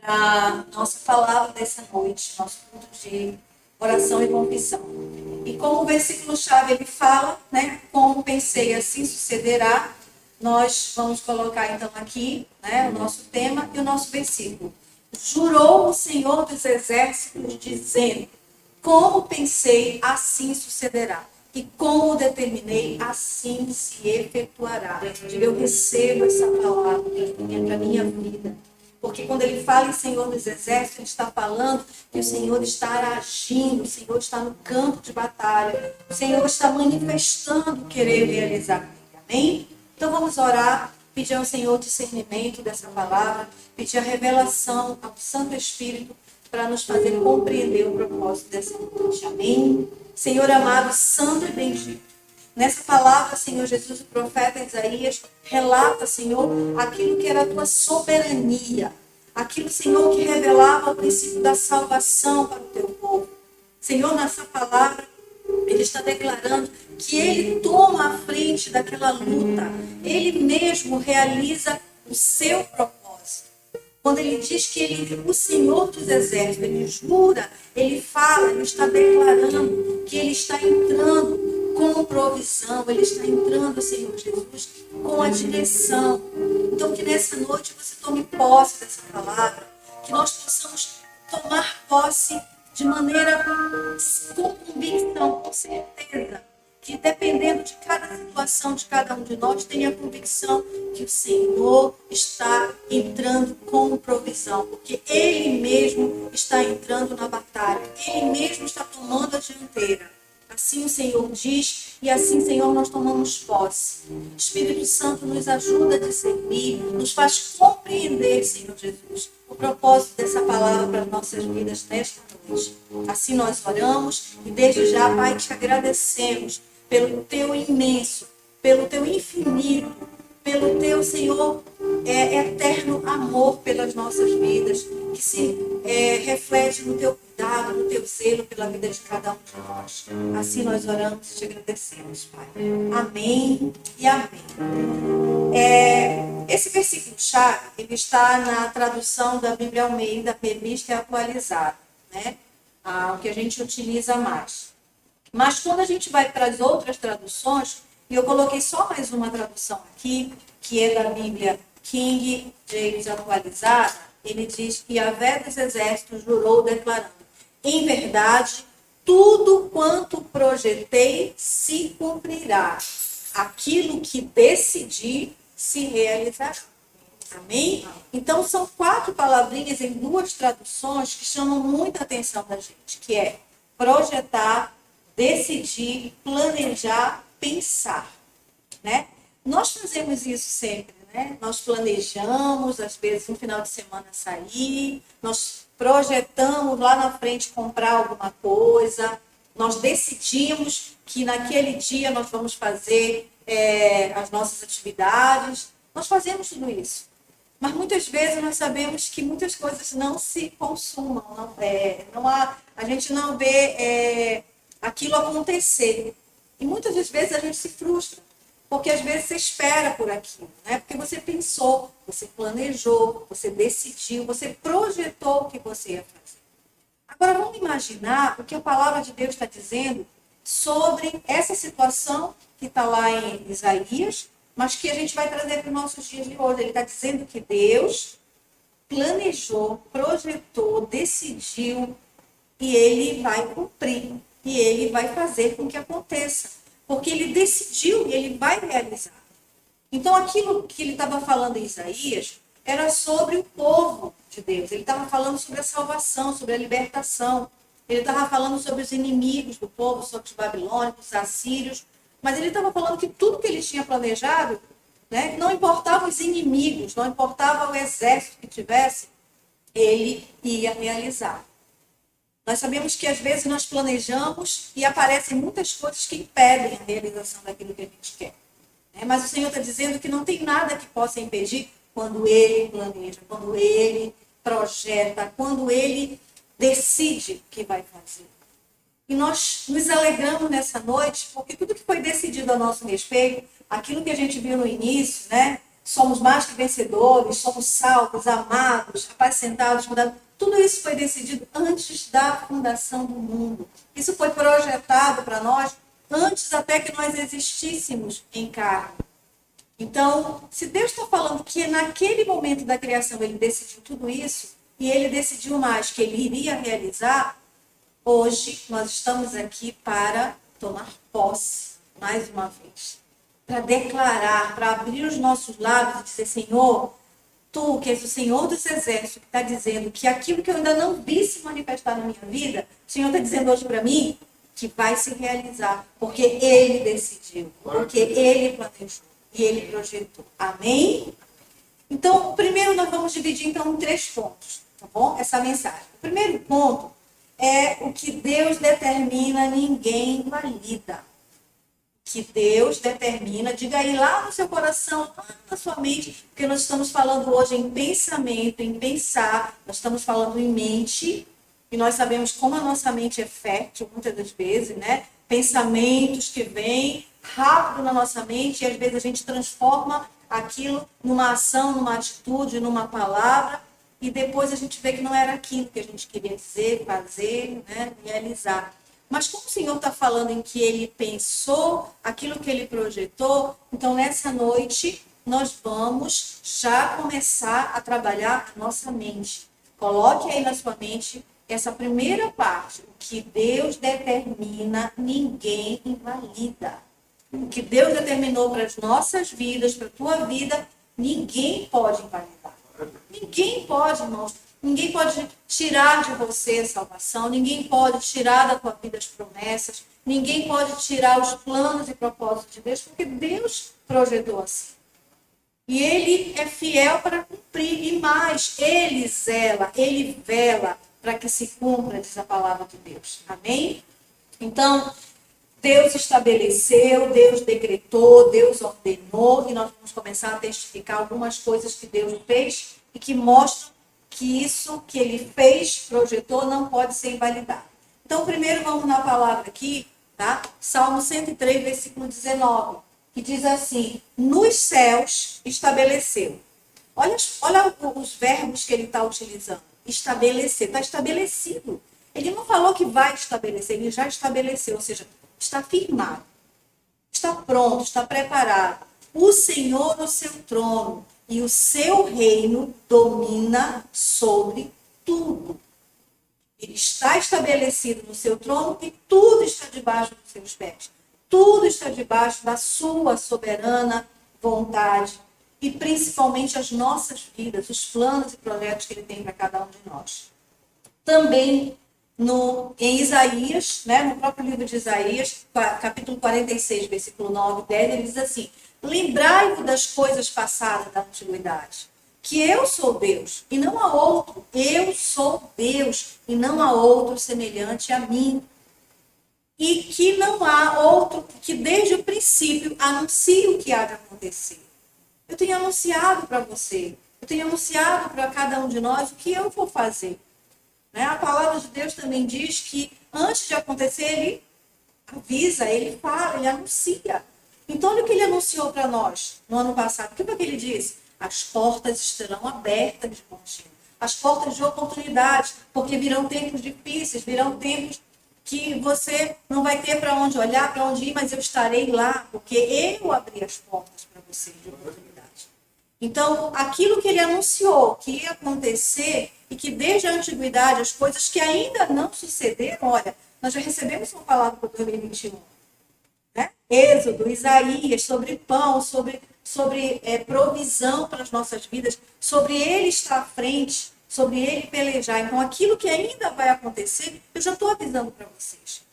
a nossa palavra dessa noite, nosso culto de oração e confissão. E como o versículo-chave ele fala, né? Como pensei, assim sucederá. Nós vamos colocar então aqui, né? O nosso tema e o nosso versículo. Jurou o Senhor dos Exércitos, dizendo: como pensei, assim sucederá. E como determinei, assim se efetuará. Eu recebo essa palavra para a minha vida. Porque quando ele fala em Senhor dos Exércitos, ele está falando que o Senhor está agindo, o Senhor está no campo de batalha, o Senhor está manifestando querer realizar. Amém? Então vamos orar, pedir ao Senhor discernimento dessa palavra, pedir a revelação ao Santo Espírito para nos fazer compreender o propósito dessa noite. Amém? Senhor amado, santo e bendito. Nessa palavra, Senhor Jesus, o profeta Isaías relata, Senhor, aquilo que era a tua soberania, aquilo, Senhor, que revelava o princípio da salvação para o teu povo. Senhor, nessa palavra, ele está declarando que ele toma a frente daquela luta, ele mesmo realiza o seu propósito. Quando ele diz que ele, o Senhor dos Exércitos, ele jura, ele fala, ele está declarando que ele está entrando com provisão, ele está entrando, Senhor Jesus, com a direção. Então, que nessa noite você tome posse dessa palavra, que nós possamos tomar posse de maneira com convicção, com certeza, que dependendo de cada situação de cada um de nós, tenha a convicção que o Senhor está entrando com provisão, porque Ele mesmo está entrando na batalha, Ele mesmo está tomando a dianteira. Assim o Senhor diz, e assim, Senhor, nós tomamos posse. Espírito Santo nos ajuda a discernir, nos faz compreender, Senhor Jesus, o propósito dessa palavra para as nossas vidas nesta noite. Assim nós oramos e desde já, Pai, te agradecemos pelo teu imenso, pelo teu infinito, pelo teu, Senhor, eterno amor pelas nossas vidas, que se reflete no teu cuidado, no teu zelo pela vida de cada um de nós. Assim nós oramos e te agradecemos, Pai. Amém e amém. Esse versículo-chave, ele está na tradução da Bíblia Almeida, revista e atualizada, né? O que a gente utiliza mais. Mas quando a gente vai para as outras traduções, e eu coloquei só mais uma tradução aqui, que é da Bíblia King James atualizada, ele diz que Yahvé dos Exércitos jurou declarando: em verdade, tudo quanto projetei se cumprirá. Aquilo que decidi se realizará. Amém? Então, são 4 palavrinhas em 2 traduções que chamam muita atenção da gente, que é projetar, decidir, planejar, pensar, né? Nós fazemos isso sempre, né? Nós planejamos, às vezes, no final de semana sair, nós projetamos lá na frente comprar alguma coisa, nós decidimos que naquele dia nós vamos fazer as nossas atividades, nós fazemos tudo isso. Mas muitas vezes nós sabemos que muitas coisas não se consumam, a gente não vê aquilo acontecer. E muitas das vezes a gente se frustra, porque às vezes você espera por aquilo, né? Porque você pensou, você planejou, você decidiu, você projetou o que você ia fazer. Agora vamos imaginar o que a palavra de Deus está dizendo sobre essa situação que está lá em Isaías, mas que a gente vai trazer para os nossos dias de hoje. Ele está dizendo que Deus planejou, projetou, decidiu, e ele vai cumprir, e ele vai fazer com que aconteça, porque ele decidiu e ele vai realizar. Então, aquilo que ele estava falando em Isaías era sobre o povo de Deus, ele estava falando sobre a salvação, sobre a libertação, ele estava falando sobre os inimigos do povo, sobre os babilônicos, os assírios, mas ele estava falando que tudo que ele tinha planejado, né, não importava os inimigos, não importava o exército que tivesse, ele ia realizar. Nós sabemos que às vezes nós planejamos e aparecem muitas coisas que impedem a realização daquilo que a gente quer. Mas o Senhor está dizendo que não tem nada que possa impedir quando Ele planeja, quando Ele projeta, quando Ele decide o que vai fazer. E nós nos alegramos nessa noite, porque tudo que foi decidido a nosso respeito, aquilo que a gente viu no início, né, somos mais que vencedores, somos salvos, amados, apacentados, cuidados. Tudo isso foi decidido antes da fundação do mundo. Isso foi projetado para nós antes até que nós existíssemos em carne. Então, se Deus está falando que naquele momento da criação ele decidiu tudo isso, e ele decidiu mais que ele iria realizar, hoje nós estamos aqui para tomar posse, mais uma vez. Para declarar, para abrir os nossos lábios e dizer, Senhor, tu que és o Senhor dos Exércitos, que está dizendo que aquilo que eu ainda não vi se manifestar na minha vida, o Senhor está dizendo hoje para mim que vai se realizar, porque Ele decidiu, porque Ele planejou e Ele projetou. Amém? Então, primeiro nós vamos dividir então em 3 pontos, tá bom? Essa mensagem. O primeiro ponto é o que Deus determina, ninguém invalida. Que Deus determina, diga aí lá no seu coração, lá na sua mente, porque nós estamos falando hoje em pensamento, em pensar, nós estamos falando em mente, e nós sabemos como a nossa mente é fértil, muitas das vezes, né? Pensamentos que vêm rápido na nossa mente, e às vezes a gente transforma aquilo numa ação, numa atitude, numa palavra, e depois a gente vê que não era aquilo que a gente queria dizer, fazer, né? Realizar. Mas como o Senhor está falando em que Ele pensou aquilo que Ele projetou, então nessa noite nós vamos já começar a trabalhar a nossa mente. Coloque aí na sua mente essa primeira parte. O que Deus determina, ninguém invalida. O que Deus determinou para as nossas vidas, para a tua vida, ninguém pode invalidar. Ninguém pode, irmãos. Ninguém pode tirar de você a salvação, ninguém pode tirar da tua vida as promessas, ninguém pode tirar os planos e propósitos de Deus, porque Deus projetou assim. E Ele é fiel para cumprir, e mais, Ele vela para que se cumpra, diz a palavra de Deus. Amém? Então, Deus estabeleceu, Deus decretou, Deus ordenou, e nós vamos começar a testificar algumas coisas que Deus fez e que mostram que isso que ele fez, projetou, não pode ser invalidado. Então, primeiro vamos na palavra aqui, tá? Salmo 103, versículo 19, que diz assim, nos céus estabeleceu. Olha os verbos que ele está utilizando. Estabelecer, está estabelecido. Ele não falou que vai estabelecer, ele já estabeleceu, ou seja, está firmado, está pronto, está preparado. O Senhor no seu trono, e o seu reino domina sobre tudo. Ele está estabelecido no seu trono e tudo está debaixo dos seus pés. Tudo está debaixo da sua soberana vontade. E principalmente as nossas vidas, os planos e projetos que ele tem para cada um de nós. Também em Isaías, né, no próprio livro de Isaías, capítulo 46, versículo 9 e 10, ele diz assim, lembrai-vos das coisas passadas da antiguidade, que eu sou Deus e não há outro. Eu sou Deus e não há outro semelhante a mim. E que não há outro que desde o princípio anuncie o que há de acontecer. Eu tenho anunciado para você, eu tenho anunciado para cada um de nós o que eu vou fazer. Né? A palavra de Deus também diz que antes de acontecer, ele avisa, ele fala, ele anuncia. Então, olha o que ele anunciou para nós no ano passado. O que foi que ele disse? As portas estarão abertas de contínuo. As portas de oportunidade, porque virão tempos difíceis, virão tempos que você não vai ter para onde olhar, para onde ir, mas eu estarei lá, porque eu abri as portas para você de oportunidade. Então, aquilo que ele anunciou que ia acontecer e que desde a antiguidade, as coisas que ainda não sucederam, olha, nós já recebemos uma palavra para 2021. Né? Êxodo, Isaías, sobre pão, sobre provisão para as nossas vidas, sobre ele estar à frente, sobre ele pelejar. Então, aquilo que ainda vai acontecer, eu já estou avisando para vocês.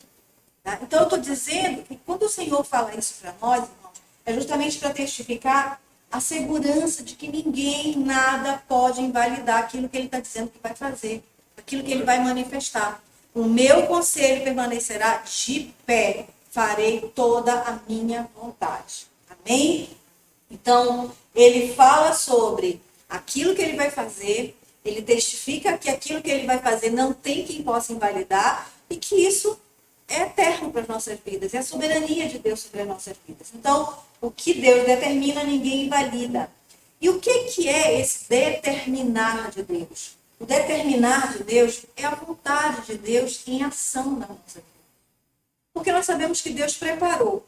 Tá? Então, eu estou dizendo que quando o Senhor fala isso para nós, irmãos, é justamente para testificar a segurança de que ninguém, nada pode invalidar aquilo que ele está dizendo que vai fazer, aquilo que ele vai manifestar. O meu conselho permanecerá de pé. Farei toda a minha vontade. Amém? Então, ele fala sobre aquilo que ele vai fazer, ele testifica que aquilo que ele vai fazer não tem quem possa invalidar e que isso é eterno para as nossas vidas, é a soberania de Deus sobre as nossas vidas. Então, o que Deus determina, ninguém invalida. E o que é esse determinar de Deus? O determinar de Deus é a vontade de Deus em ação na nossa vida. Porque nós sabemos que Deus preparou,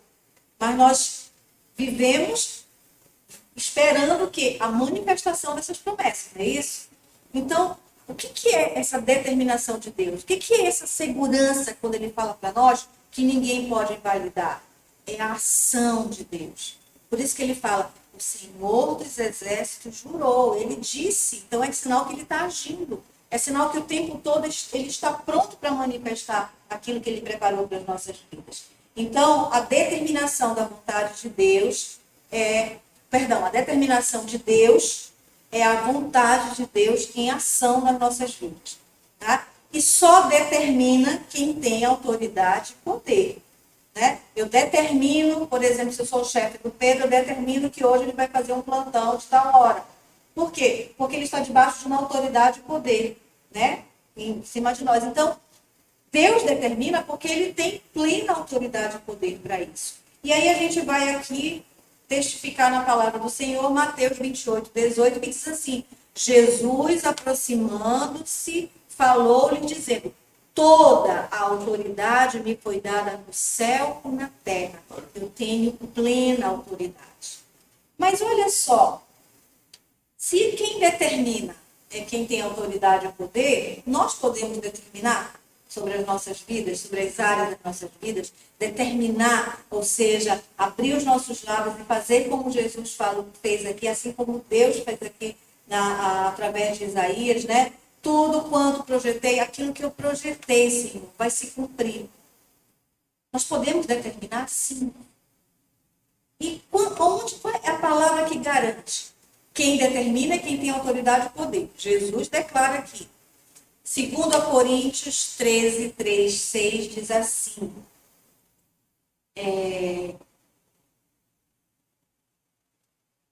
mas nós vivemos esperando que a manifestação dessas promessas, não é isso? Então, o que é essa determinação de Deus? O que é essa segurança quando ele fala para nós que ninguém pode invalidar? É a ação de Deus. Por isso que ele fala, o Senhor dos Exércitos jurou, ele disse, então é sinal que ele está agindo. É sinal que o tempo todo ele está pronto para manifestar aquilo que ele preparou para as nossas vidas. Então, a determinação da vontade de Deus a determinação de Deus é a vontade de Deus em ação nas nossas vidas. Tá? E só determina quem tem autoridade e poder. Né? Eu determino, por exemplo, se eu sou o chefe do Pedro, eu determino que hoje ele vai fazer um plantão de tal hora. Por quê? Porque ele está debaixo de uma autoridade e poder, né? Em cima de nós. Então, Deus determina porque ele tem plena autoridade e poder para isso. E aí a gente vai aqui testificar na palavra do Senhor, Mateus 28, 18, que diz assim, Jesus, aproximando-se, falou-lhe dizendo, toda a autoridade me foi dada no céu e na terra. Eu tenho plena autoridade. Mas olha só, se quem determina é quem tem autoridade e poder, nós podemos determinar sobre as nossas vidas, sobre as áreas das nossas vidas, determinar, ou seja, abrir os nossos lábios e fazer como Jesus fez aqui, assim como Deus fez aqui através de Isaías, né? Tudo quanto projetei, aquilo que eu projetei, Senhor, vai se cumprir. Nós podemos determinar, sim. E qual é a palavra que garante? Quem determina é quem tem autoridade e poder. Jesus declara aqui. 2 Coríntios 13, 3, 6 diz assim.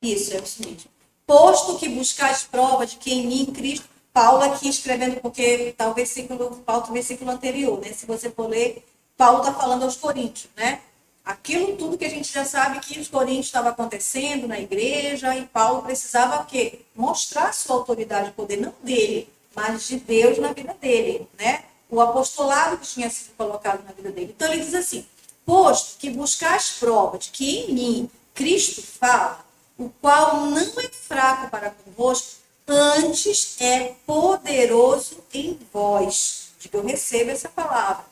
Isso mesmo. Posto que buscais prova de que em mim Cristo, Paulo aqui escrevendo, porque está o versículo anterior, né? Se você for ler, Paulo está falando aos Coríntios, né? Aquilo tudo que a gente já sabe que os Coríntios estava acontecendo na igreja e Paulo precisava o quê? Mostrar sua autoridade e poder, não dele, mas de Deus na vida dele, né? O apostolado que tinha sido colocado na vida dele. Então ele diz assim, posto que buscais prova de que em mim Cristo fala, o qual não é fraco para convosco, antes é poderoso em vós. De que eu recebo essa palavra.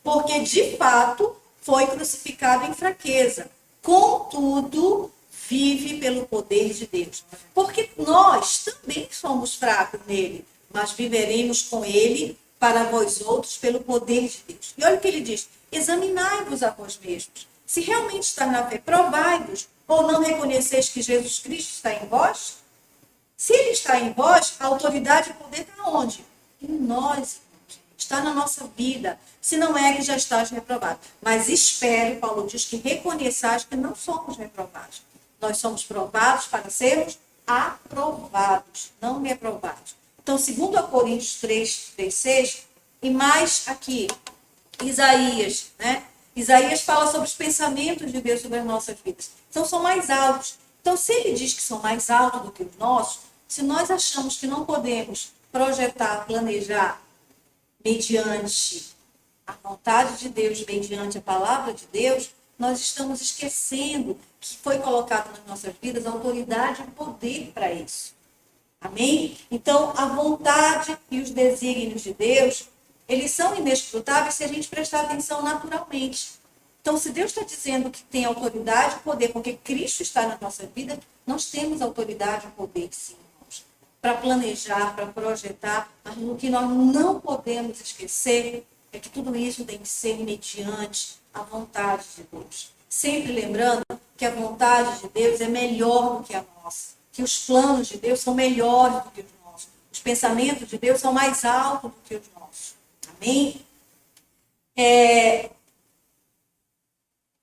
Porque, de fato, foi crucificado em fraqueza. Contudo, vive pelo poder de Deus. Porque nós também somos fracos nele, mas viveremos com ele para vós outros pelo poder de Deus. E olha o que ele diz, examinai-vos a vós mesmos. Se realmente está na fé, provai-vos, ou não reconheceis que Jesus Cristo está em vós? Se ele está em vós, a autoridade e o poder está onde? Em nós, está na nossa vida. Se não é que já estás reprovado. Mas espero, Paulo diz, que reconheçais que não somos reprovados. Nós somos provados para sermos aprovados, não reprovados. Então, 2 Coríntios 3, 6, e mais aqui, Isaías, né? Isaías fala sobre os pensamentos de Deus sobre as nossas vidas. Então, são mais altos. Então, se ele diz que são mais altos do que os nossos, se nós achamos que não podemos projetar, planejar mediante a vontade de Deus, mediante a palavra de Deus, nós estamos esquecendo que foi colocado nas nossas vidas autoridade e poder para isso. Amém? Então, a vontade e os desígnios de Deus, eles são inescrutáveis se a gente prestar atenção naturalmente. Então, se Deus está dizendo que tem autoridade e poder, porque Cristo está na nossa vida, nós temos autoridade e poder, sim, para planejar, para projetar, mas o que nós não podemos esquecer é que tudo isso tem que ser mediante a vontade de Deus. Sempre lembrando que a vontade de Deus é melhor do que a nossa, que os planos de Deus são melhores do que os nossos, os pensamentos de Deus são mais altos do que os nossos. Amém?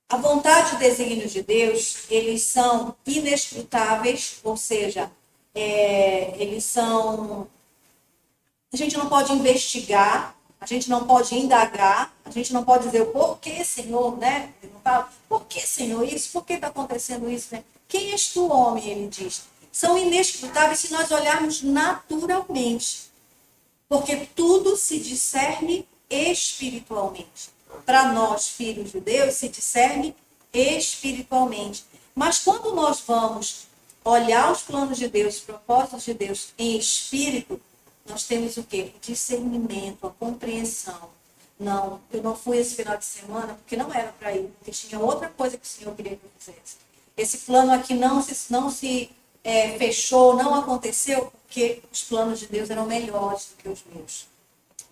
A vontade e o desígnio de Deus, eles são inescrutáveis, ou seja, eles são... A gente não pode investigar, a gente não pode indagar, a gente não pode dizer o porquê, Senhor, né? Ele não fala, por que, Senhor, isso? Por que está acontecendo isso? Né? Quem és tu, homem? Ele diz. são inescrutáveis se nós olharmos naturalmente. Porque tudo se discerne espiritualmente. Para nós, filhos de Deus, se discerne espiritualmente. Mas quando nós vamos olhar os planos de Deus, os propósitos de Deus em espírito, nós temos o quê? O discernimento, a compreensão. Não, eu não fui esse final de semana porque não era para ir, porque tinha outra coisa que o Senhor queria que eu fizesse. Esse plano aqui não se fechou, não aconteceu, porque os planos de Deus eram melhores do que os meus.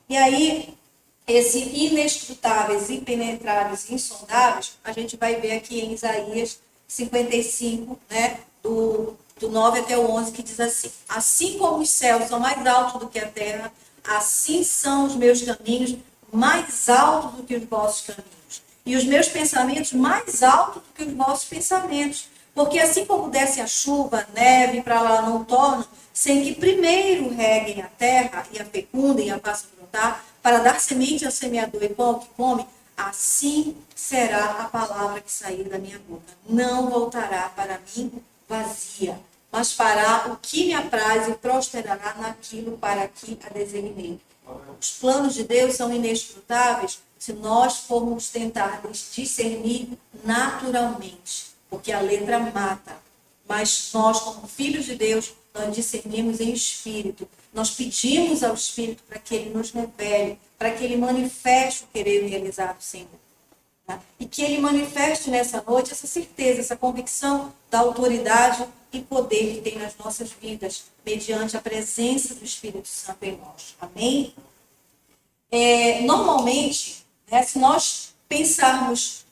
E aí, esse inescrutáveis, impenetráveis, insondáveis, a gente vai ver aqui em Isaías 55, né, do 9 até o 11, que diz assim: assim como os céus são mais altos do que a terra, assim são os meus caminhos mais altos do que os vossos caminhos. E os meus pensamentos mais altos do que os vossos pensamentos. Porque assim como desce a chuva, a neve, para lá não tornam, sem que primeiro reguem a terra e a fecundem e a façam brotar, para dar semente ao semeador e pão ao que come, assim será a palavra que sair da minha boca. Não voltará para mim vazia, mas fará o que me apraz e prosperará naquilo para que a designei. Os planos de Deus são inescrutáveis se nós formos tentar discernir naturalmente, porque a letra mata. Mas nós, como filhos de Deus, nós discernimos em espírito. Nós pedimos ao Espírito para que ele nos revele, para que ele manifeste o querer realizar do Senhor. Tá? E que ele manifeste nessa noite essa certeza, essa convicção da autoridade e poder que tem nas nossas vidas, mediante a presença do Espírito Santo em nós. Amém? Normalmente, né, se nós pensarmos,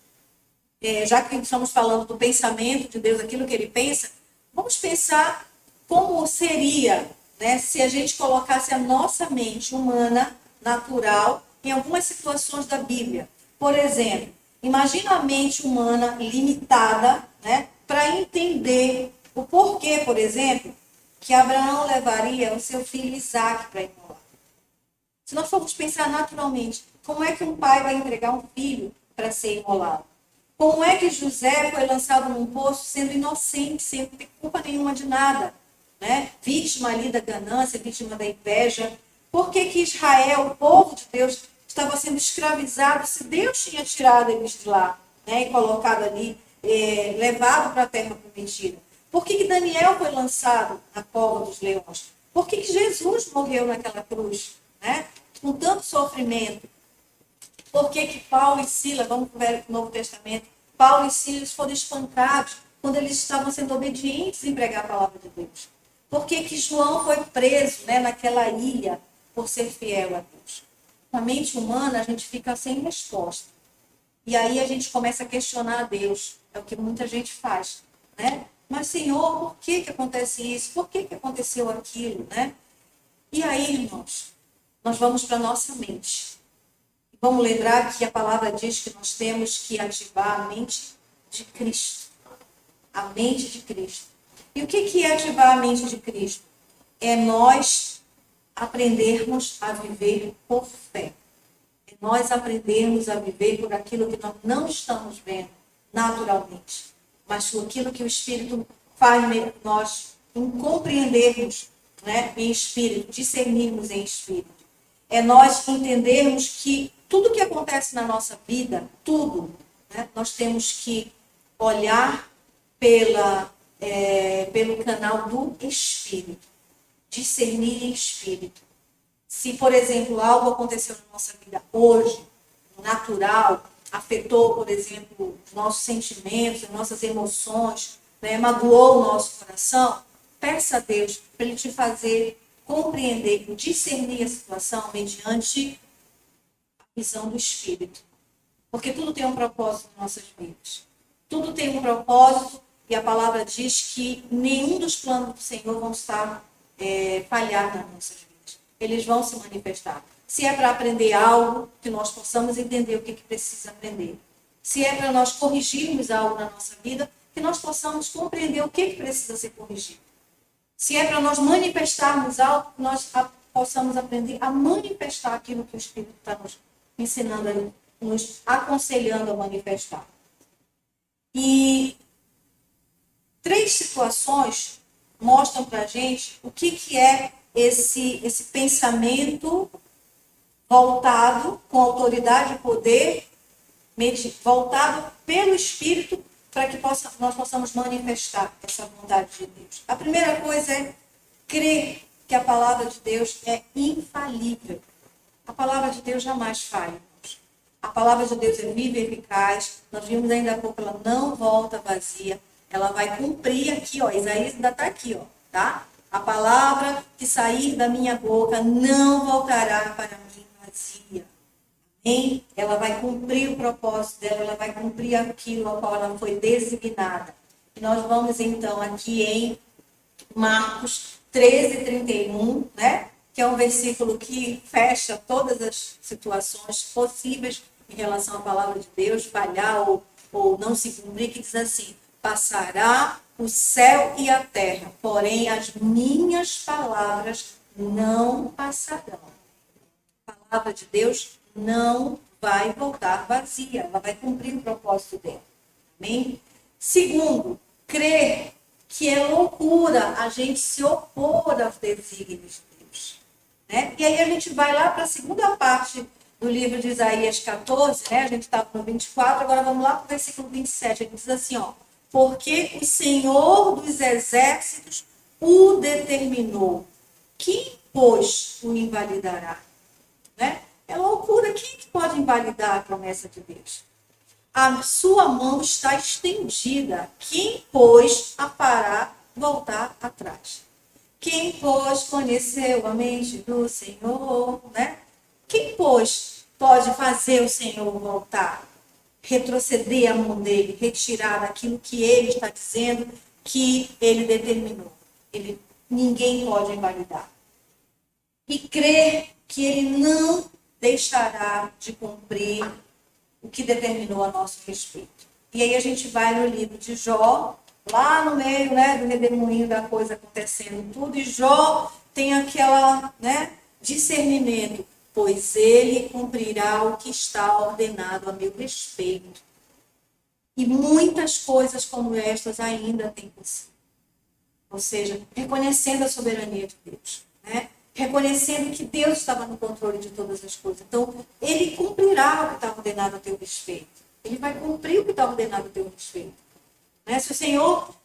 já que estamos falando do pensamento de Deus, aquilo que ele pensa, vamos pensar como seria, né, se a gente colocasse a nossa mente humana, natural, em algumas situações da Bíblia. Por exemplo, imagina a mente humana limitada, né, para entender o porquê, por exemplo, que Abraão levaria o seu filho Isaque para imolar. Se nós formos pensar naturalmente, como é que um pai vai entregar um filho para ser imolado? Como é que José foi lançado num poço sendo inocente, sem ter culpa nenhuma de nada? Né? Vítima ali da ganância, vítima da inveja. Por que Israel, o povo de Deus, estava sendo escravizado se Deus tinha tirado eles de lá, né? E colocado ali, levado para a terra prometida? Por que Daniel foi lançado na cova dos leões? Por que Jesus morreu naquela cruz, né? Com tanto sofrimento? Por que Paulo e Silas, vamos para o Novo Testamento, Paulo e Silas foram espancados quando eles estavam sendo obedientes em pregar a palavra de Deus? Por que João foi preso, né, naquela ilha por ser fiel a Deus? Com a mente humana, a gente fica sem resposta. E aí a gente começa a questionar a Deus. É o que muita gente faz, né? Mas, Senhor, por que acontece isso? Por que aconteceu aquilo, né? E aí, irmãos, nós vamos para a nossa mente. Vamos lembrar que a palavra diz que nós temos que ativar a mente de Cristo. A mente de Cristo. E o que é ativar a mente de Cristo? É nós aprendermos a viver por fé. É nós aprendermos a viver por aquilo que nós não estamos vendo naturalmente, mas por aquilo que o Espírito faz nós compreendermos, né, em espírito, discernirmos em espírito. É nós entendermos que tudo que acontece na nossa vida, tudo, né, nós temos que olhar pelo canal do Espírito, discernir em espírito. Se, por exemplo, algo aconteceu na nossa vida hoje, natural, afetou, por exemplo, os nossos sentimentos, as nossas emoções, né, magoou o nosso coração, peça a Deus para Ele te fazer compreender, discernir a situação mediante a visão do Espírito. Porque tudo tem um propósito nas nossas vidas. Tudo tem um propósito e a palavra diz que nenhum dos planos do Senhor vão estar falhar nas nossas vidas. Eles vão se manifestar. Se é para aprender algo, que nós possamos entender o que precisa aprender. Se é para nós corrigirmos algo na nossa vida, que nós possamos compreender o que precisa ser corrigido. Se é para nós manifestarmos algo, que nós possamos aprender a manifestar aquilo que o Espírito está nos ensinando, nos aconselhando a manifestar. E 3 situações mostram para a gente o que é esse pensamento voltado com autoridade e poder, voltado pelo Espírito, para que nós possamos manifestar essa vontade de Deus. A primeira coisa é crer que a palavra de Deus é infalível. A palavra de Deus jamais falha. A palavra de Deus é viva e eficaz. Nós vimos ainda há pouco, ela não volta vazia. Ela vai cumprir aqui, ó. Isaías ainda está aqui, ó, tá? A palavra que sair da minha boca não voltará para mim vazia. Amém? Ela vai cumprir o propósito dela, ela vai cumprir aquilo a qual ela foi designada. E nós vamos então aqui em Marcos 13:31, né? Que é um versículo que fecha todas as situações possíveis em relação à palavra de Deus, falhar ou não se cumprir, que diz assim: passará o céu e a terra, porém as minhas palavras não passarão. A palavra de Deus não vai voltar vazia, ela vai cumprir o propósito dela. Amém? Segundo, crer que é loucura a gente se opor aos desígnios de Deus. Né? E aí a gente vai lá para a segunda parte do livro de Isaías 14, né? A gente estava no 24, agora vamos lá para o versículo 27. Ele diz assim, ó: porque o Senhor dos exércitos o determinou. Quem, pois, o invalidará? Né? É loucura. Quem pode invalidar a promessa de Deus? A sua mão está estendida. Quem, pois, a fará voltar atrás? Quem, pois, conheceu a mente do Senhor? Né? Quem, pois, pode fazer o Senhor voltar? Retroceder a mão dele, retirar daquilo que ele está dizendo que ele determinou. Ninguém pode invalidar. E crer que ele não deixará de cumprir o que determinou a nosso respeito. E aí a gente vai no livro de Jó, lá no meio, né, do redemoinho da coisa acontecendo tudo, e Jó tem aquela, né, discernimento, pois ele cumprirá o que está ordenado a meu respeito. E muitas coisas como estas ainda tem possível. Ou seja, reconhecendo a soberania de Deus, né? Reconhecendo que Deus estava no controle de todas as coisas. Então, ele cumprirá o que está ordenado a teu respeito. Ele vai cumprir o que está ordenado a teu respeito. Né? Se o Senhor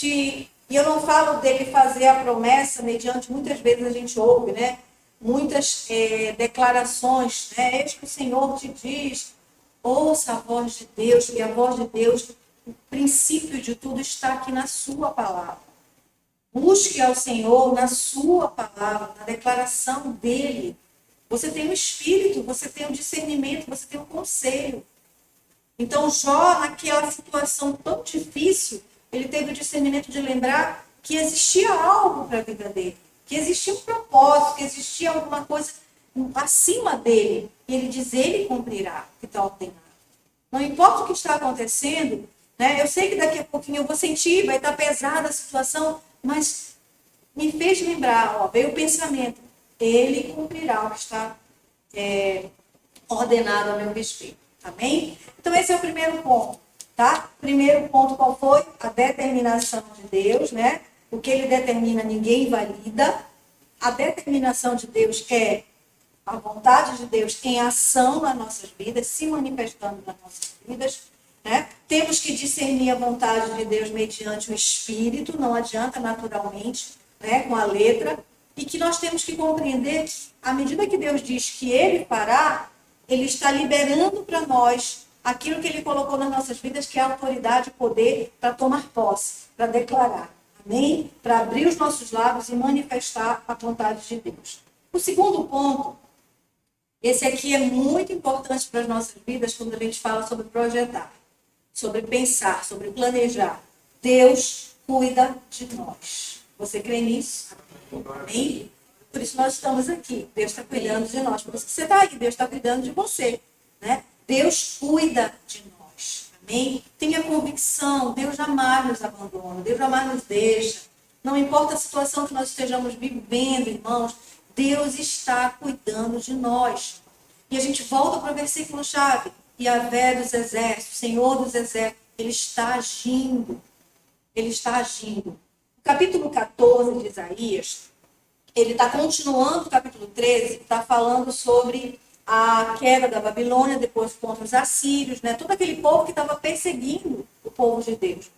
e eu não falo dele fazer a promessa mediante, muitas vezes a gente ouve, né? Muitas declarações, né? Eis que o Senhor te diz, ouça a voz de Deus, e a voz de Deus, o princípio de tudo está aqui na sua palavra. Busque ao Senhor na sua palavra, na declaração dele. Você tem o espírito, você tem o discernimento, você tem o conselho. Então, Jó, naquela situação tão difícil, ele teve o discernimento de lembrar que existia algo para a vida dele, que existia um propósito, que existia alguma coisa acima dele. E ele diz, ele cumprirá o que está ordenado. Não importa o que está acontecendo, né? Eu sei que daqui a pouquinho eu vou sentir, vai estar pesada a situação, mas me fez lembrar, ó, veio o pensamento, ele cumprirá o que está ordenado a meu respeito. Amém? Então, esse é o primeiro ponto, tá? Primeiro ponto, qual foi? A determinação de Deus, né? O que ele determina, ninguém invalida. A determinação de Deus é a vontade de Deus em ação nas nossas vidas, se manifestando nas nossas vidas, né? Temos que discernir a vontade de Deus mediante o Espírito, não adianta naturalmente, né, com a letra, e que nós temos que compreender que, à medida que Deus diz que ele fará, ele está liberando para nós aquilo que ele colocou nas nossas vidas, que é a autoridade e poder para tomar posse, para declarar, amém? Para abrir os nossos lábios e manifestar a vontade de Deus. O segundo ponto, esse aqui é muito importante para as nossas vidas quando a gente fala sobre projetar, sobre pensar, sobre planejar. Deus cuida de nós. Você crê nisso? Amém? Por isso nós estamos aqui. Deus está cuidando de nós. Por isso que você está aqui. Deus está cuidando de você. Né? Deus cuida de nós. Amém? Tenha convicção. Deus jamais nos abandona. Deus jamais nos deixa. Não importa a situação que nós estejamos vivendo, irmãos. Deus está cuidando de nós. E a gente volta para o versículo-chave. Yahvé dos exércitos, Senhor dos exércitos, Ele está agindo. Ele está agindo. capítulo 14 de Isaías, ele está continuando o capítulo 13, está falando sobre a queda da Babilônia, depois contra os assírios, né? Todo aquele povo que estava perseguindo o povo de Deus.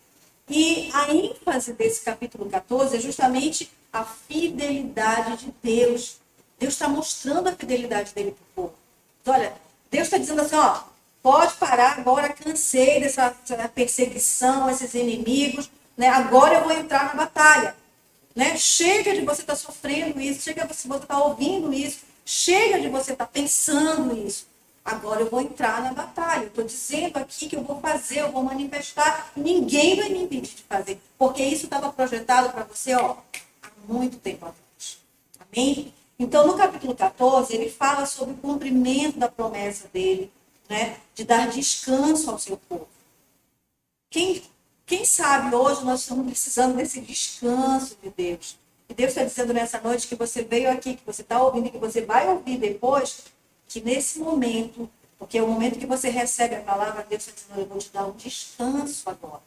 E a ênfase desse capítulo 14 é justamente a fidelidade de Deus. Deus está mostrando a fidelidade dele para o povo. Então, olha, Deus está dizendo assim, ó, pode parar agora, cansei dessa perseguição, esses inimigos, né? Agora eu vou entrar na batalha. Né? Chega de você estar sofrendo isso, chega de você estar ouvindo isso, chega de você estar pensando isso. Agora eu vou entrar na batalha. Eu estou dizendo aqui que eu vou fazer, eu vou manifestar. Ninguém vai me impedir de fazer. Porque isso estava projetado para você, ó, há muito tempo atrás. Amém? Então, no capítulo 14, ele fala sobre o cumprimento da promessa dele, né? De dar descanso ao seu povo. Quem sabe hoje nós estamos precisando desse descanso de Deus. E Deus está dizendo nessa noite que você veio aqui, que você está ouvindo e que você vai ouvir depois, que nesse momento, porque é o momento que você recebe a palavra, Deus está dizendo, eu vou te dar um descanso agora.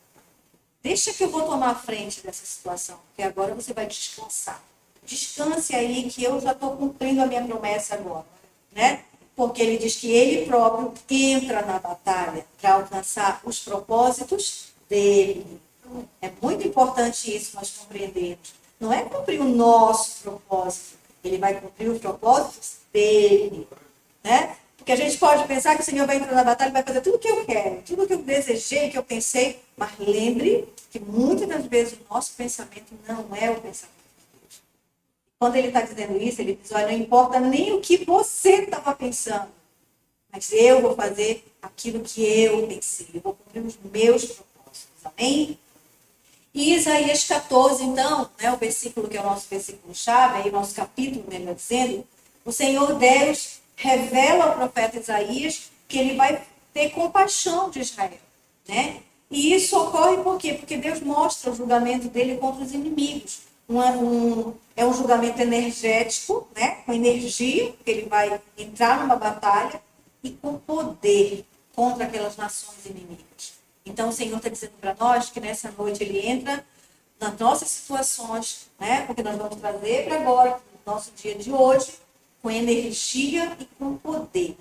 Deixa que eu vou tomar a frente dessa situação, porque agora você vai descansar. Descanse aí que eu já estou cumprindo a minha promessa agora, né? Porque ele diz que ele próprio entra na batalha para alcançar os propósitos dele. É muito importante isso nós compreendermos. Não é cumprir o nosso propósito. Ele vai cumprir os propósitos dele. Né? Porque a gente pode pensar que o Senhor vai entrar na batalha e vai fazer tudo o que eu quero, tudo o que eu desejei, que eu pensei. Mas lembre que muitas das vezes o nosso pensamento não é o pensamento de Deus. Quando ele está dizendo isso, ele diz, olha, não importa nem o que você estava pensando, mas eu vou fazer aquilo que eu pensei. Eu vou cumprir os meus propósitos. Amém? E Isaías 14, então, né, o versículo que é o nosso versículo-chave, aí o nosso capítulo, melhor dizendo, o Senhor Deus revela ao profeta Isaías que ele vai ter compaixão de Israel. Né? E isso ocorre por quê? Porque Deus mostra o julgamento dele contra os inimigos. É um julgamento energético, né? Com energia, que ele vai entrar numa batalha, e com poder contra aquelas nações inimigas. Então, o Senhor está dizendo para nós que nessa noite ele entra nas nossas situações, né? Porque nós vamos trazer para agora, no nosso dia de hoje, com energia e com poder.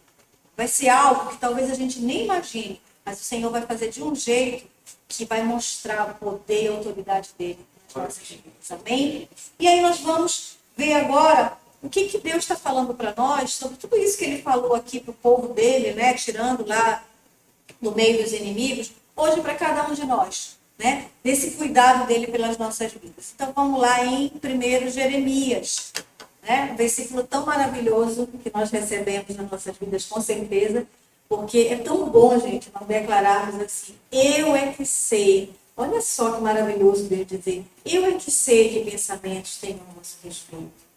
Vai ser algo que talvez a gente nem imagine, mas o Senhor vai fazer de um jeito que vai mostrar o poder e a autoridade dele nas nossas vidas. Amém? E aí nós vamos ver agora o que Deus está falando para nós sobre tudo isso que ele falou aqui para o povo dele, né? Tirando lá no meio dos inimigos, hoje para cada um de nós, né? Desse cuidado dele pelas nossas vidas. Então vamos lá em 1 Jeremias, né? Um versículo tão maravilhoso que nós recebemos nas nossas vidas, com certeza, porque é tão bom, gente, nós declararmos assim, eu é que sei. Olha só que maravilhoso Deus dizer, eu é que sei que pensamentos tenho a nosso respeito.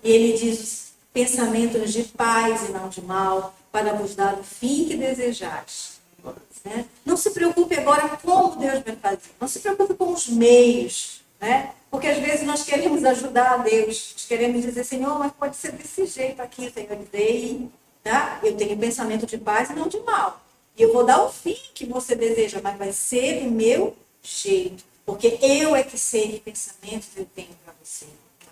E ele diz, pensamentos de paz e não de mal, para vos dar o fim que desejais. Né? Não se preocupe agora como Deus vai fazer. Não se preocupe com os meios. Né? Porque às vezes nós queremos ajudar a Deus. Nós queremos dizer, Senhor, mas pode ser desse jeito aqui, Senhor. Dizer, tá? Eu tenho pensamento de paz e não de mal. E eu vou dar o fim que você deseja, mas vai ser do meu jeito. Porque eu é que sei que pensamentos eu tenho para você.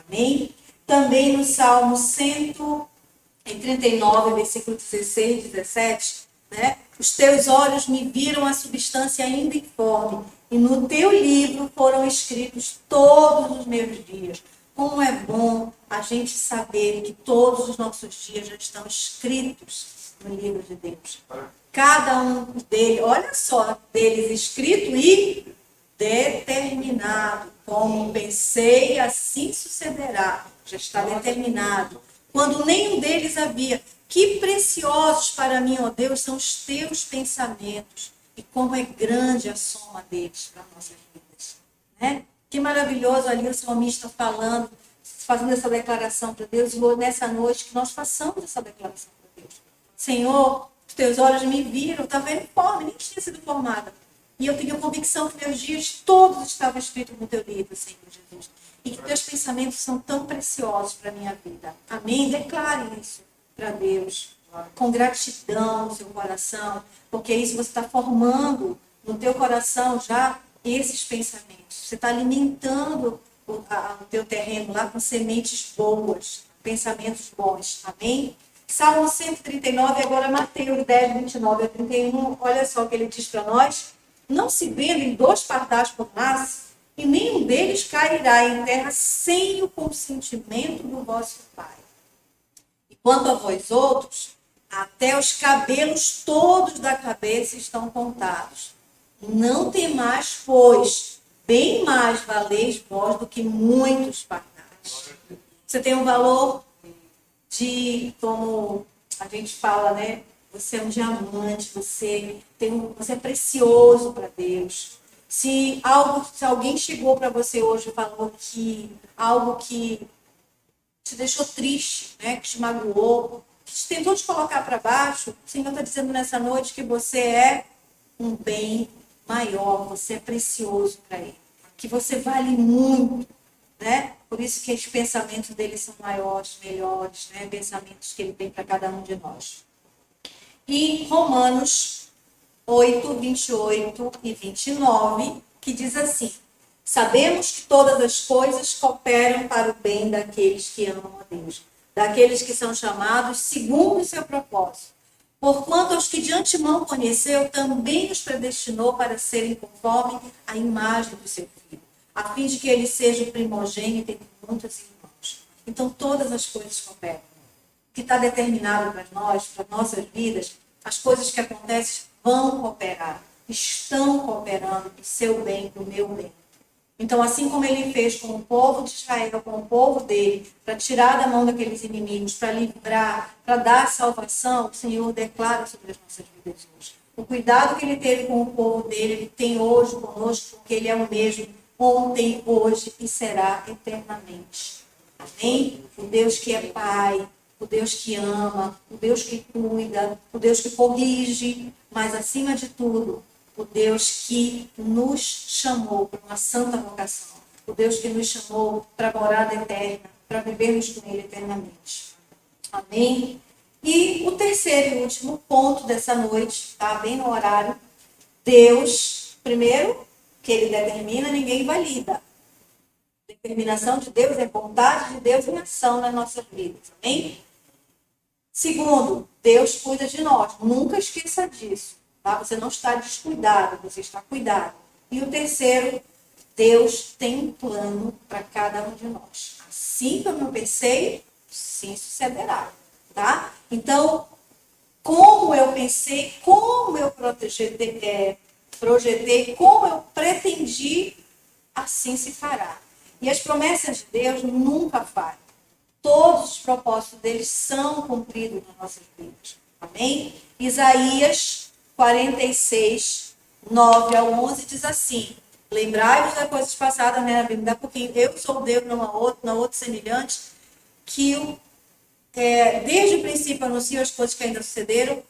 Amém? Também no Salmo 139, versículo 16 e 17, né? Os teus olhos me viram a substância ainda informe, e no teu livro foram escritos todos os meus dias. Como é bom a gente saber que todos os nossos dias já estão escritos no livro de Deus. Cada um deles, olha só, deles escrito e determinado. Como pensei, assim sucederá. Já está determinado. Quando nenhum deles havia. Que preciosos para mim, ó Deus, são os teus pensamentos. E como é grande a soma deles para nossas vidas. Né? Que maravilhoso ali o salmista falando, fazendo essa declaração para Deus. E nessa noite que nós façamos essa declaração para Deus. Senhor, os teus olhos me viram, estava informe, nem tinha sido formada. E eu tenho convicção que meus dias todos estavam escritos no teu livro, Senhor Jesus. E que teus pensamentos são tão preciosos para a minha vida. Amém? Declare isso para Deus, com gratidão no seu coração, porque isso você está formando no teu coração já esses pensamentos. Você está alimentando o teu terreno lá com sementes boas, pensamentos bons. Amém? Salmo 139, agora Mateus 10, 29 a 31, olha só o que ele diz para nós. Não se vendem 2 pardais por laço, e nenhum deles cairá em terra sem o consentimento do vosso Pai. E quanto a vós outros, até os cabelos todos da cabeça estão contados. Não temais, pois, bem mais valeis vós do que muitos pardais. Você tem um valor de, como a gente fala, né? Você é um diamante, você é precioso para Deus. Se alguém chegou para você hoje e falou que algo que te deixou triste, né? Que te magoou, que te tentou te colocar para baixo, o Senhor está dizendo nessa noite que você é um bem maior, você é precioso para Ele, que você vale muito, né? Por isso que os pensamentos dele são maiores, melhores, né? Pensamentos que ele tem para cada um de nós. E Romanos 8, 28 e 29, que diz assim: sabemos que todas as coisas cooperam para o bem daqueles que amam a Deus, daqueles que são chamados segundo o seu propósito. Porquanto aos que de antemão conheceu, também os predestinou para serem conforme a imagem do seu Filho, a fim de que ele seja o primogênito entre muitos irmãos. Então, todas as coisas cooperam. O que está determinado para nós, para nossas vidas, as coisas que acontecem vão cooperar, estão cooperando para o seu bem, para o meu bem. Então, assim como ele fez com o povo de Israel, com o povo dele, para tirar da mão daqueles inimigos, para livrar, para dar salvação, o Senhor declara sobre as nossas vidas hoje. O cuidado que ele teve com o povo dele, ele tem hoje conosco, porque ele é o mesmo ontem, hoje e será eternamente. Amém? O Deus que é Pai, o Deus que ama, o Deus que cuida, o Deus que corrige, mas acima de tudo, o Deus que nos chamou para uma santa vocação, o Deus que nos chamou para a morada eterna, para vivermos com Ele eternamente. Amém? E o terceiro e último ponto dessa noite, tá? Bem no horário, Deus, primeiro, que Ele determina, ninguém invalida. A determinação de Deus é vontade de Deus em ação nas nossas vidas. Amém? Segundo, Deus cuida de nós. Nunca esqueça disso. Tá? Você não está descuidado, você está cuidado. E o terceiro, Deus tem um plano para cada um de nós. Assim como eu pensei, sim sucederá. Tá? Então, como eu pensei, como eu projetei, como eu pretendi, assim se fará. E as promessas de Deus nunca falham. Todos os propósitos deles são cumpridos nas nossas vidas. Amém? Isaías 46, 9 ao 11 diz assim: lembrai-vos das coisas passadas, né, na Bíblia, porque eu sou Deus, não há outro semelhante, que desde o princípio anuncio as coisas que ainda sucederam.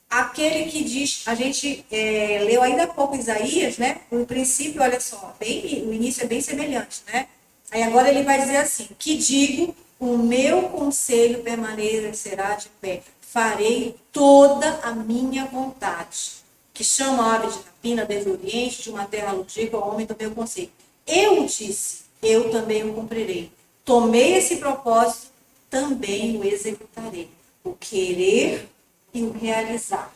Aquele que diz, a gente leu ainda há pouco Isaías, né? O princípio, olha só, o início é bem semelhante, né? Aí agora ele vai dizer assim: que digo, o meu conselho permanecerá de pé, farei toda a minha vontade, que chama a ave de rapina desde o oriente, de uma terra longínqua, ao homem do meu conselho. Eu disse, eu também o cumprirei. Tomei esse propósito, também o executarei. O querer e o realizar.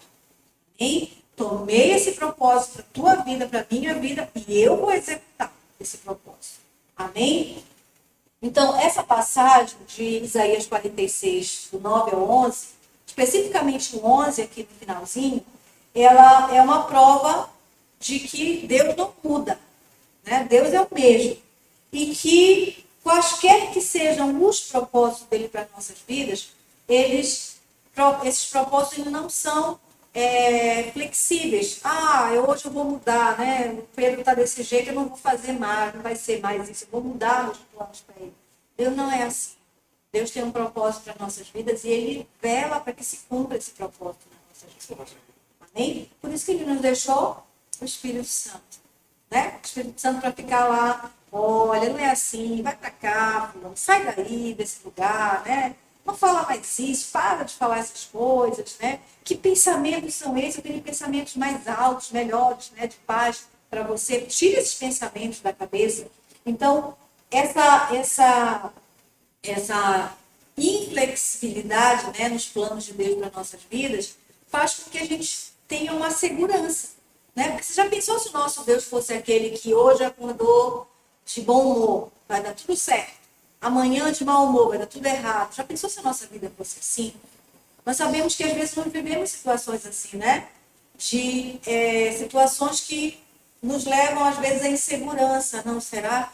Amém? Tomei esse propósito para a tua vida, para a minha vida, e eu vou executar esse propósito. Amém? Então, essa passagem de Isaías 46, do 9 ao 11, especificamente o 11, aqui no finalzinho, ela é uma prova de que Deus não muda, né? Deus é o mesmo. E que, quaisquer que sejam os propósitos dele para as nossas vidas, esses propósitos não são flexíveis. Hoje eu vou mudar, né? O Pedro está desse jeito, eu não vou fazer mais, não vai ser mais isso, eu vou mudar os planos para ele. Deus não é assim. Deus tem um propósito para as nossas vidas e Ele vela para que se cumpra esse propósito nas nossas vidas. Amém? Por isso que Ele nos deixou o Espírito Santo. Né? O Espírito Santo para ficar lá, olha, não é assim, vai para cá, fulano, sai daí desse lugar, né? Não fala mais isso, para de falar essas coisas, né? Que pensamentos são esses? Eu tenho pensamentos mais altos, melhores, né? De paz para você. Tire esses pensamentos da cabeça. Então, essa inflexibilidade, né, nos planos de Deus para nossas vidas faz com que a gente tenha uma segurança, né? Porque você já pensou se o nosso Deus fosse aquele que hoje acordou de bom humor, vai dar tudo certo, amanhã de mau humor, vai dar tudo errado? Já pensou se a nossa vida fosse assim? Nós sabemos que às vezes nós vivemos situações assim, né? De situações que nos levam às vezes à insegurança. Não, será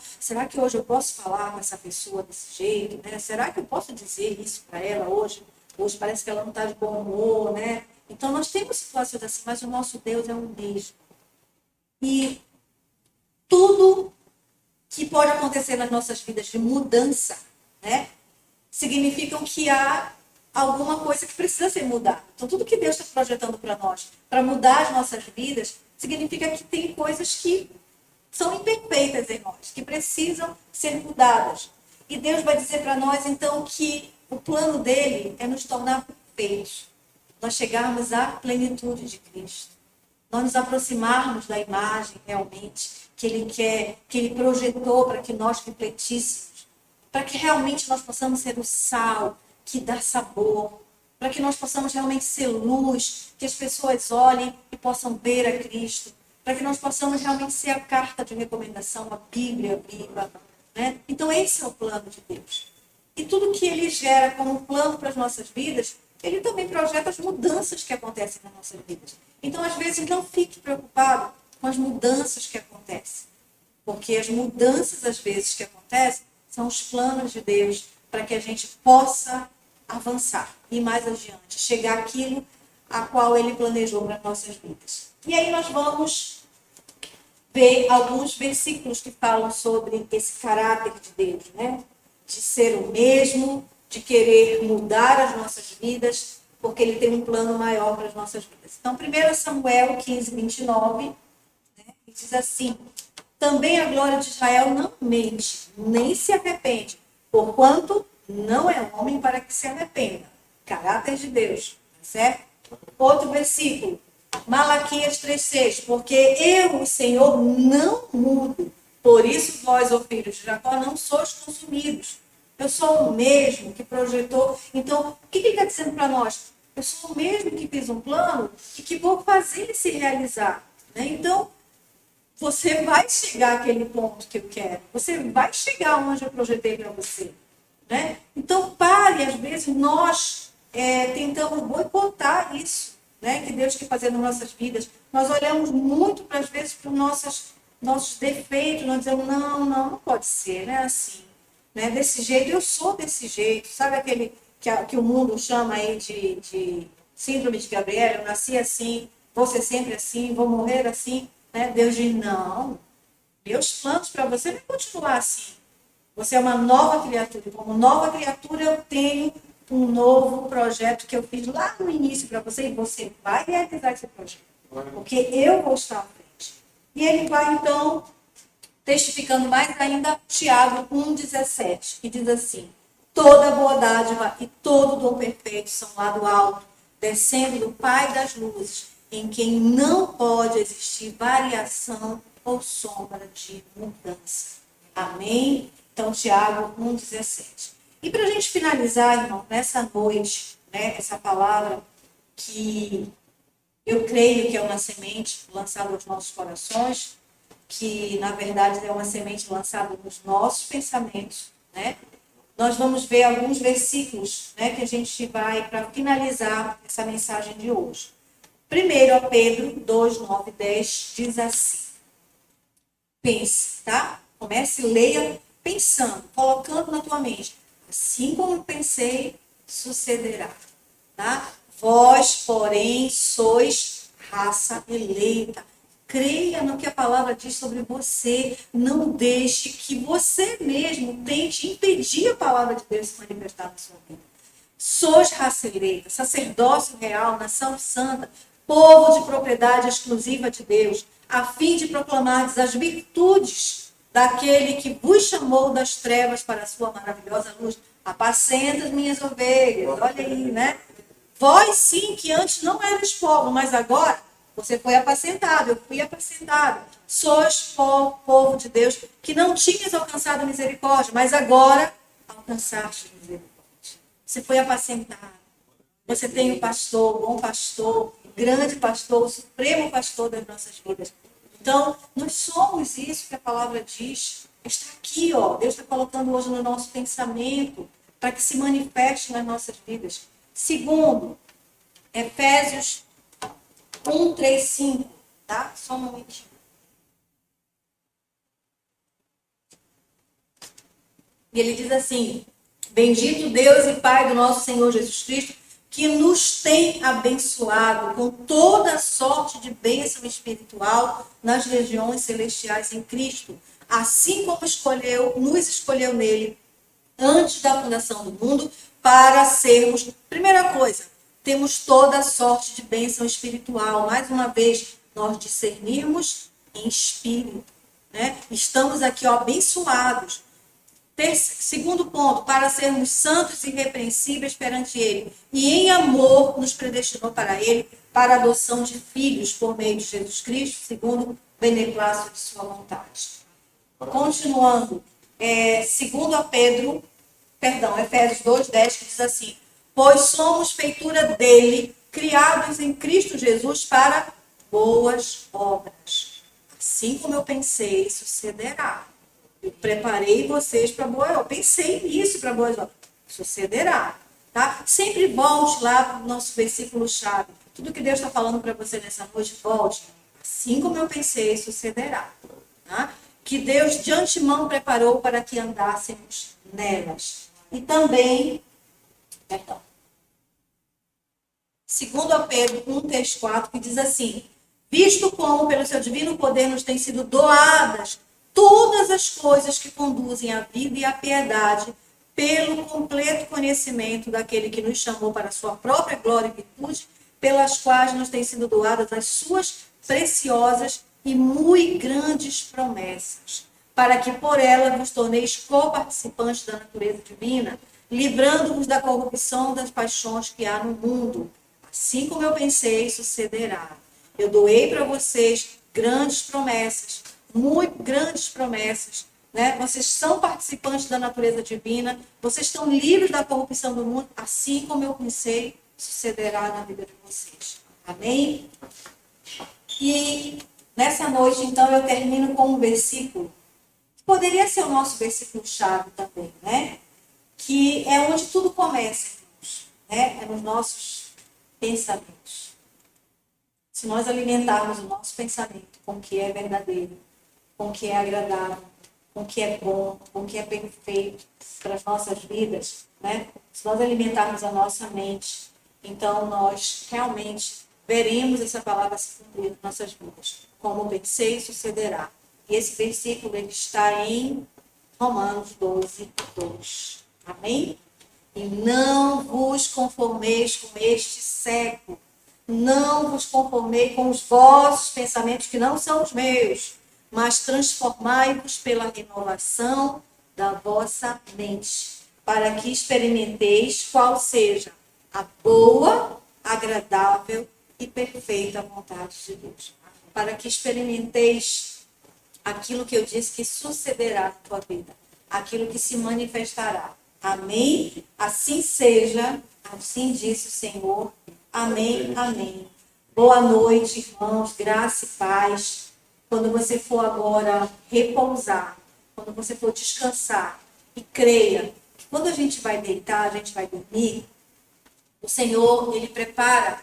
que hoje eu posso falar com essa pessoa desse jeito, né? Será que eu posso dizer isso para ela hoje? Hoje parece que ela não está de bom humor, né? Então nós temos situações assim, mas o nosso Deus é o mesmo. E tudo que pode acontecer nas nossas vidas de mudança, né? Significam que há alguma coisa que precisa ser mudada. Então, tudo que Deus está projetando para nós, para mudar as nossas vidas, significa que tem coisas que são imperfeitas em nós, que precisam ser mudadas. E Deus vai dizer para nós, então, que o plano dele é nos tornar perfeitos. Nós chegarmos à plenitude de Cristo. Nós nos aproximarmos da imagem, realmente, que ele quer, que ele projetou para que nós refletíssemos. Para que realmente nós possamos ser o sal que dá sabor, para que nós possamos realmente ser luz, que as pessoas olhem e possam ver a Cristo, para que nós possamos realmente ser a carta de recomendação, a Bíblia viva, né? Então esse é o plano de Deus. E tudo que ele gera como plano para as nossas vidas, ele também projeta as mudanças que acontecem nas nossas vidas. Então, às vezes, não fique preocupado com as mudanças que acontecem, porque as mudanças, às vezes, que acontecem, são os planos de Deus para que a gente possa avançar e mais adiante, chegar àquilo a qual ele planejou para nossas vidas. E aí nós vamos ver alguns versículos que falam sobre esse caráter de Deus, né? De ser o mesmo, de querer mudar as nossas vidas, porque ele tem um plano maior para as nossas vidas. Então, 1 Samuel 15, 29, né? Diz assim: também a glória de Israel não mente, nem se arrepende, porquanto não é homem para que se arrependa. Caráter de Deus, certo? Outro versículo, Malaquias 3,6, porque eu, o Senhor, não mudo. Por isso vós, ó filhos de Jacó, não sois consumidos. Eu sou o mesmo que projetou. Então, o que ele está dizendo para nós? Eu sou o mesmo que fiz um plano e que vou fazer ele se realizar. Né? Então, você vai chegar àquele ponto que eu quero. Você vai chegar onde eu projetei para você. Né? Então, pare. Às vezes, nós tentamos boicotar isso, né? Que Deus quer fazer nas nossas vidas. Nós olhamos muito, às vezes, para os nossos defeitos. Nós dizemos, não pode ser, né? Assim. Né? Desse jeito, eu sou desse jeito. Sabe aquele que o mundo chama aí de síndrome de Gabriela? Eu nasci assim, vou ser sempre assim, vou morrer assim. Né? Deus diz, não, meus planos para você não continuar assim. Você é uma nova criatura. E como nova criatura, eu tenho um novo projeto que eu fiz lá no início para você. E você vai realizar esse projeto. Porque eu vou estar à frente. E ele vai, então, testificando mais ainda, Tiago 1,17, que diz assim: toda boa dádiva e todo dom perfeito são lá do alto, descendo do Pai das luzes, em quem não pode existir variação ou sombra de mudança. Amém? Então, Tiago 1,17. E para a gente finalizar, irmão, nessa noite, né, essa palavra que eu creio que é uma semente lançada aos nossos corações, que na verdade é uma semente lançada nos nossos pensamentos, né? Nós vamos ver alguns versículos, né, que a gente vai para finalizar essa mensagem de hoje. Primeiro, a Pedro 2, 9, 10, diz assim. Pense, tá? Comece, leia pensando, colocando na tua mente. Assim como pensei, sucederá. Tá? Vós, porém, sois raça eleita. Creia no que a palavra diz sobre você. Não deixe que você mesmo tente impedir a palavra de Deus se manifestar na sua vida. Sois raça eleita, sacerdócio real, nação santa, povo de propriedade exclusiva de Deus, a fim de proclamar as virtudes daquele que vos chamou das trevas para a sua maravilhosa luz. Apacenta as minhas ovelhas, olha aí, né? Vós sim, que antes não eras povo, mas agora Você foi apacentado, eu fui apacentado. Sois povo de Deus que não tinhas alcançado misericórdia, mas agora alcançaste misericórdia. Você foi apacentado. Você tem o pastor, o bom pastor, o grande pastor, o supremo pastor das nossas vidas. Então, nós somos isso que a palavra diz. Está aqui, ó. Deus está colocando hoje no nosso pensamento para que se manifeste nas nossas vidas. Segundo, Efésios 1, 3, 5. Tá? Só um momentinho. E ele diz assim: bendito Deus e Pai do nosso Senhor Jesus Cristo, que nos tem abençoado com toda sorte de bênção espiritual nas regiões celestiais em Cristo, assim como nos escolheu nele antes da fundação do mundo para sermos, primeira coisa, temos toda sorte de bênção espiritual. Mais uma vez, nós discernirmos em espírito, né? Estamos aqui, ó, abençoados. Segundo ponto, para sermos santos e irrepreensíveis perante Ele. E em amor nos predestinou para Ele, para a adoção de filhos por meio de Jesus Cristo, segundo o beneplácito de sua vontade. Continuando, segundo a Efésios 2:10, que diz assim: pois somos feitura dele, criados em Cristo Jesus para boas obras. Assim como eu pensei, sucederá. Eu preparei vocês para boas obras. Eu pensei nisso para boas obras. Sucederá. Tá? Sempre volte lá para o nosso versículo-chave. Tudo que Deus está falando para você nessa noite, volte. Assim como eu pensei, sucederá. Tá? Que Deus de antemão preparou para que andássemos nelas. E também, segundo a Pedro 1:3-4, que diz assim: visto como pelo seu divino poder nos têm sido doadas todas as coisas que conduzem à vida e à piedade, pelo completo conhecimento daquele que nos chamou para a sua própria glória e virtude, pelas quais nos têm sido doadas as suas preciosas e muito grandes promessas, para que por ela vos torneis coparticipantes da natureza divina, livrando-vos da corrupção das paixões que há no mundo. Assim como eu pensei, sucederá. Eu doei para vocês grandes promessas, muito grandes promessas, né? Vocês são participantes da natureza divina, vocês estão livres da corrupção do mundo, assim como eu pensei, sucederá na vida de vocês. Amém? E nessa noite, então, eu termino com um versículo, que poderia ser o nosso versículo-chave também, né? Que é onde tudo começa, né? É nos nossos pensamentos. Se nós alimentarmos o nosso pensamento com o que é verdadeiro, com o que é agradável, com o que é bom, com o que é perfeito para as nossas vidas, né? Se nós alimentarmos a nossa mente, então nós realmente veremos essa palavra se cumprir nas nossas vidas. Como pensei, sucederá. E esse versículo ele está em Romanos 12:2. Amém? E não vos conformeis com este século. Não vos conformei com os vossos pensamentos, que não são os meus, mas transformai-vos pela renovação da vossa mente, para que experimenteis qual seja a boa, agradável e perfeita vontade de Deus. Para que experimenteis aquilo que eu disse que sucederá na tua vida, aquilo que se manifestará. Amém? Assim seja, assim disse o Senhor. Amém, amém. Boa noite, irmãos, graça e paz. Quando você for agora repousar, quando você for descansar, e creia que quando a gente vai deitar, a gente vai dormir, o Senhor, Ele prepara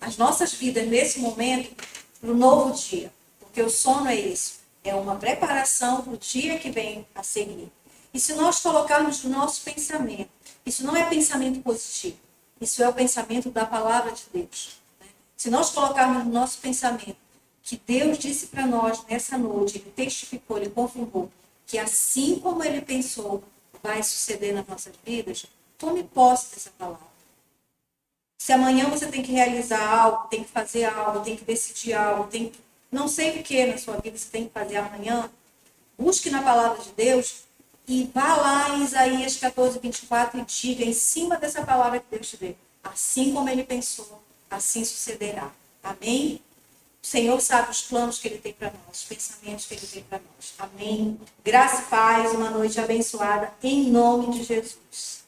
as nossas vidas nesse momento para o novo dia. Porque o sono é isso, é uma preparação para o dia que vem a seguir. E se nós colocarmos no nosso pensamento, isso não é pensamento positivo, isso é o pensamento da palavra de Deus. Né? Se nós colocarmos no nosso pensamento que Deus disse para nós nessa noite, Ele testificou, Ele confirmou, que assim como Ele pensou, vai suceder nas nossas vidas, tome posse dessa palavra. Se amanhã você tem que realizar algo, tem que fazer algo, tem que decidir algo, tem que, não sei o que na sua vida você tem que fazer amanhã, busque na palavra de Deus e vá lá em Isaías 14:24 e diga em cima dessa palavra que Deus te deu. Assim como Ele pensou, assim sucederá. Amém? O Senhor sabe os planos que Ele tem para nós, os pensamentos que Ele tem para nós. Amém. Graça e paz, uma noite abençoada, em nome de Jesus.